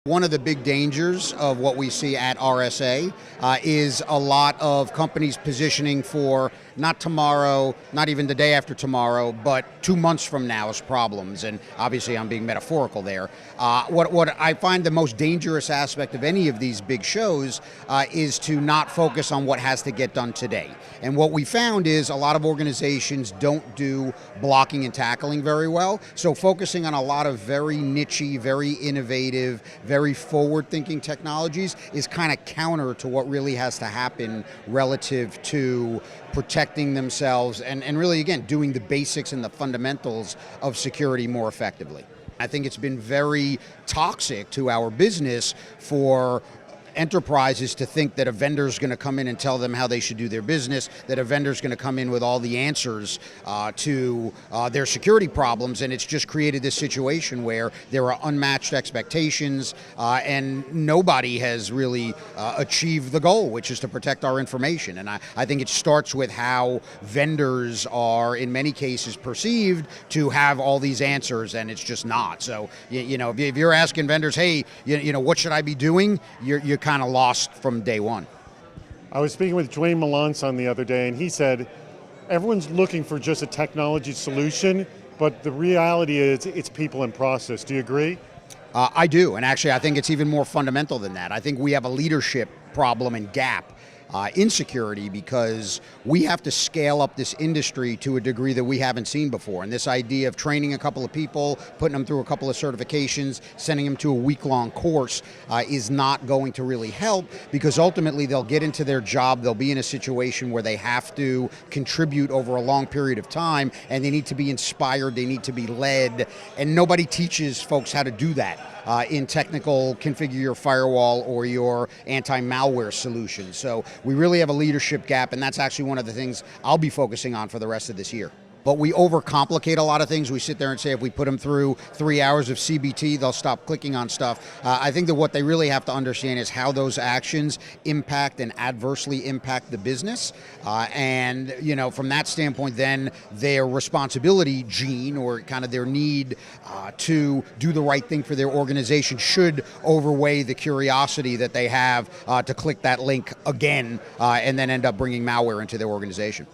One of the big dangers of what we see at RSA is a lot of companies positioning for not tomorrow, not even the day after tomorrow, but 2 months from now's problems. And obviously I'm being metaphorical there. What I find the most dangerous aspect of any of these big shows is to not focus on what has to get done today. And what we found is a lot of organizations don't do blocking and tackling very well. So focusing on a lot of very niche-y, very innovative, very forward-thinking technologies is kind of counter to what really has to happen relative to protecting themselves and really, again, doing the basics and the fundamentals of security more effectively. I think it's been very toxic to our business for enterprises to think that a vendor is going to come in and tell them how they should do their business, that a vendor is going to come in with all the answers to their security problems, and it's just created this situation where there are unmatched expectations and nobody has really achieved the goal, which is to protect our information. And I think it starts with how vendors are, in many cases, perceived to have all these answers, and it's just not. So, you know, if you're asking vendors, hey, you know, what should I be doing? You're kind of lost from day one. I was speaking with Dwayne Melanson the other day, and he said everyone's looking for just a technology solution, but the reality is it's people and process. Do you agree? I do, and actually I think it's even more fundamental than that. I think we have a leadership problem and gap in security because we have to scale up this industry to a degree that we haven't seen before. And this idea of training a couple of people, putting them through a couple of certifications, sending them to a week-long course is not going to really help, because ultimately they'll get into their job, they'll be in a situation where they have to contribute over a long period of time, and they need to be inspired, they need to be led, and nobody teaches folks how to do that. In technical configure your firewall or your anti-malware solution. So we really have a leadership gap, and that's actually one of the things I'll be focusing on for the rest of this year. But we overcomplicate a lot of things. We sit there and say if we put them through 3 hours of CBT, they'll stop clicking on stuff. I think that what they really have to understand is how those actions impact and adversely impact the business. And you know, from that standpoint, then their responsibility gene, or kind of their need to do the right thing for their organization, should overweigh the curiosity that they have to click that link again and then end up bringing malware into their organization.